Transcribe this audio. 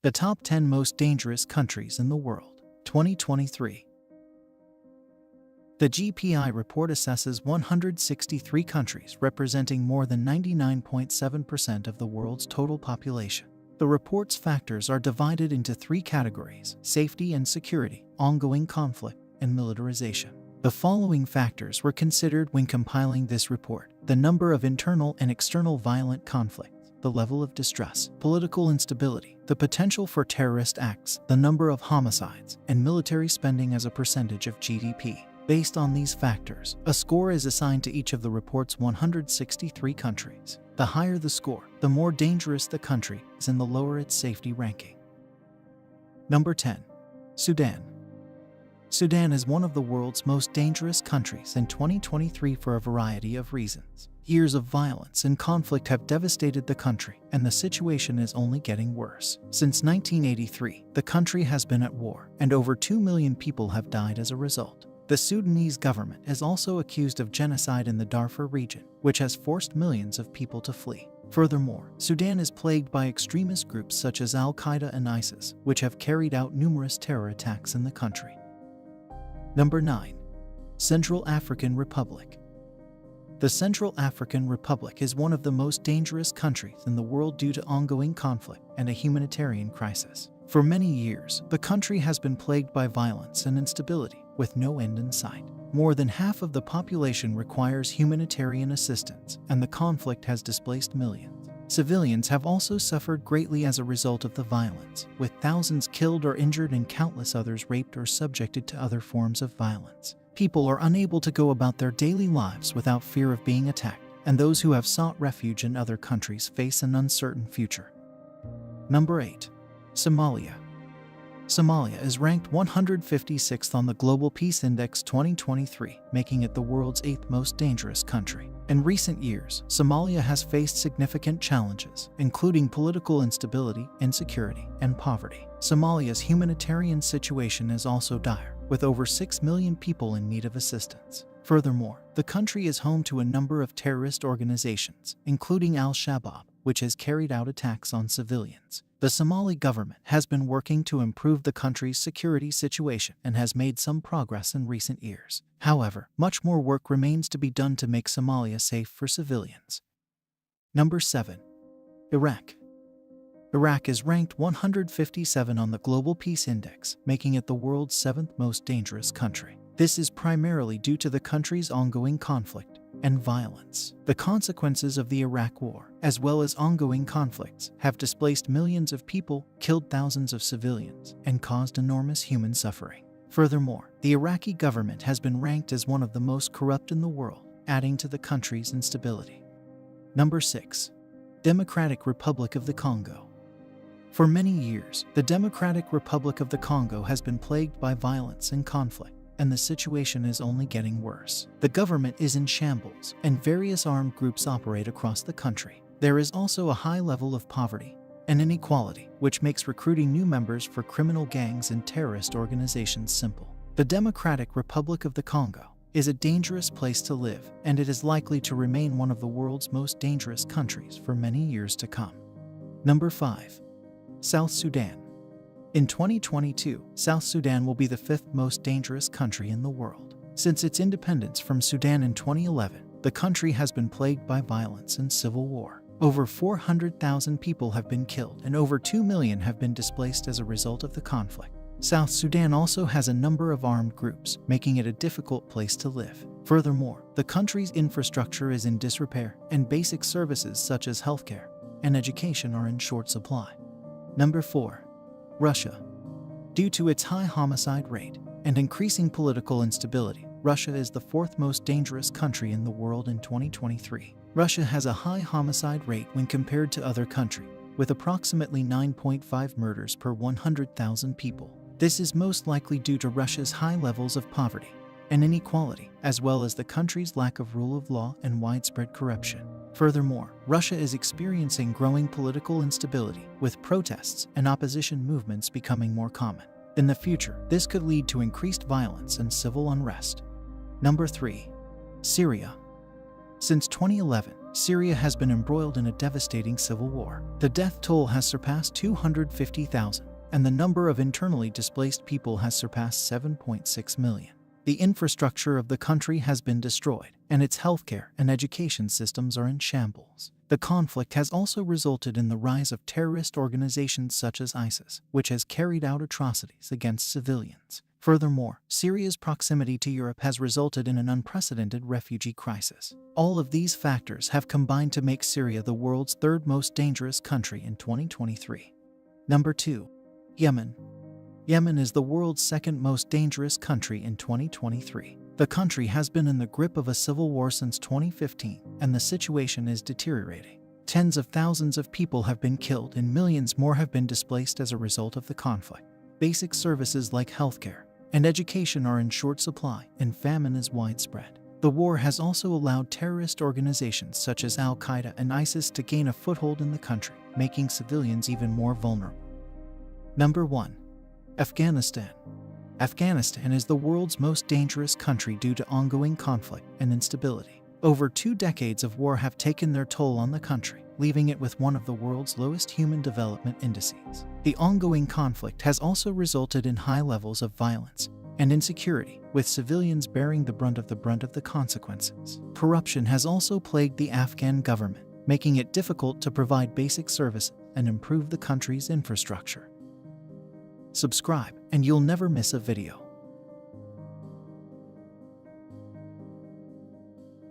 The top 10 most dangerous countries in the world, 2023. The GPI report assesses 163 countries representing more than 99.7% of the world's total population. The report's factors are divided into three categories: safety and security, ongoing conflict, and militarization. The following factors were considered when compiling this report: the number of internal and external violent conflicts, the level of distress, political instability, the potential for terrorist acts, the number of homicides, and military spending as a percentage of GDP. Based on these factors, a score is assigned to each of the report's 163 countries. The higher the score, the more dangerous the country is and the lower its safety ranking. Number 10. Sudan. Sudan is one of the world's most dangerous countries in 2023 for a variety of reasons. Years of violence and conflict have devastated the country, and the situation is only getting worse. Since 1983, the country has been at war, and over 2 million people have died as a result. The Sudanese government is also accused of genocide in the Darfur region, which has forced millions of people to flee. Furthermore, Sudan is plagued by extremist groups such as Al-Qaeda and ISIS, which have carried out numerous terror attacks in the country. Number 9. Central African Republic. The Central African Republic is one of the most dangerous countries in the world due to ongoing conflict and a humanitarian crisis. For many years, the country has been plagued by violence and instability, with no end in sight. More than half of the population requires humanitarian assistance, and the conflict has displaced millions. Civilians have also suffered greatly as a result of the violence, with thousands killed or injured and countless others raped or subjected to other forms of violence. People are unable to go about their daily lives without fear of being attacked, and those who have sought refuge in other countries face an uncertain future. Number 8. Somalia. Somalia is ranked 156th on the Global Peace Index 2023, making it the world's 8th most dangerous country. In recent years, Somalia has faced significant challenges, including political instability, insecurity, and poverty. Somalia's humanitarian situation is also dire, with over 6 million people in need of assistance. Furthermore, the country is home to a number of terrorist organizations, including Al-Shabaab, which has carried out attacks on civilians. The Somali government has been working to improve the country's security situation and has made some progress in recent years. However, much more work remains to be done to make Somalia safe for civilians. Number 7. Iraq. Iraq is ranked 157 on the Global Peace Index, making it the world's 7th most dangerous country. This is primarily due to the country's ongoing conflict and violence. The consequences of the Iraq War, as well as ongoing conflicts, have displaced millions of people, killed thousands of civilians, and caused enormous human suffering. Furthermore, the Iraqi government has been ranked as one of the most corrupt in the world, adding to the country's instability. Number 6. Democratic Republic of the Congo. For many years, the Democratic Republic of the Congo has been plagued by violence and conflict, and the situation is only getting worse. The government is in shambles, and various armed groups operate across the country. There is also a high level of poverty and inequality, which makes recruiting new members for criminal gangs and terrorist organizations simple. The Democratic Republic of the Congo is a dangerous place to live, and it is likely to remain one of the world's most dangerous countries for many years to come. Number 5. South Sudan. In 2022, South Sudan will be the 5th most dangerous country in the world. Since its independence from Sudan in 2011, the country has been plagued by violence and civil war. Over 400,000 people have been killed and over 2 million have been displaced as a result of the conflict. South Sudan also has a number of armed groups, making it a difficult place to live. Furthermore, the country's infrastructure is in disrepair, and basic services such as healthcare and education are in short supply. Number 4. Russia. Due to its high homicide rate and increasing political instability, Russia is the 4th most dangerous country in the world in 2023. Russia has a high homicide rate when compared to other countries, with approximately 9.5 murders per 100,000 people. This is most likely due to Russia's high levels of poverty and inequality, as well as the country's lack of rule of law and widespread corruption. Furthermore, Russia is experiencing growing political instability, with protests and opposition movements becoming more common. In the future, this could lead to increased violence and civil unrest. Number 3. Syria. Since 2011, Syria has been embroiled in a devastating civil war. The death toll has surpassed 250,000, and the number of internally displaced people has surpassed 7.6 million. The infrastructure of the country has been destroyed, and its healthcare and education systems are in shambles. The conflict has also resulted in the rise of terrorist organizations such as ISIS, which has carried out atrocities against civilians. Furthermore, Syria's proximity to Europe has resulted in an unprecedented refugee crisis. All of these factors have combined to make Syria the world's third most dangerous country in 2023. Number 2. Yemen. Yemen is the world's second most dangerous country in 2023. The country has been in the grip of a civil war since 2015, and the situation is deteriorating. Tens of thousands of people have been killed and millions more have been displaced as a result of the conflict. Basic services like healthcare and education are in short supply, and famine is widespread. The war has also allowed terrorist organizations such as Al-Qaeda and ISIS to gain a foothold in the country, making civilians even more vulnerable. Number 1. Afghanistan. Afghanistan is the world's most dangerous country due to ongoing conflict and instability. Over 2 decades of war have taken their toll on the country, leaving it with one of the world's lowest human development indices. The ongoing conflict has also resulted in high levels of violence and insecurity, with civilians bearing the brunt of the consequences. Corruption has also plagued the Afghan government, making it difficult to provide basic services and improve the country's infrastructure. Subscribe, and you'll never miss a video.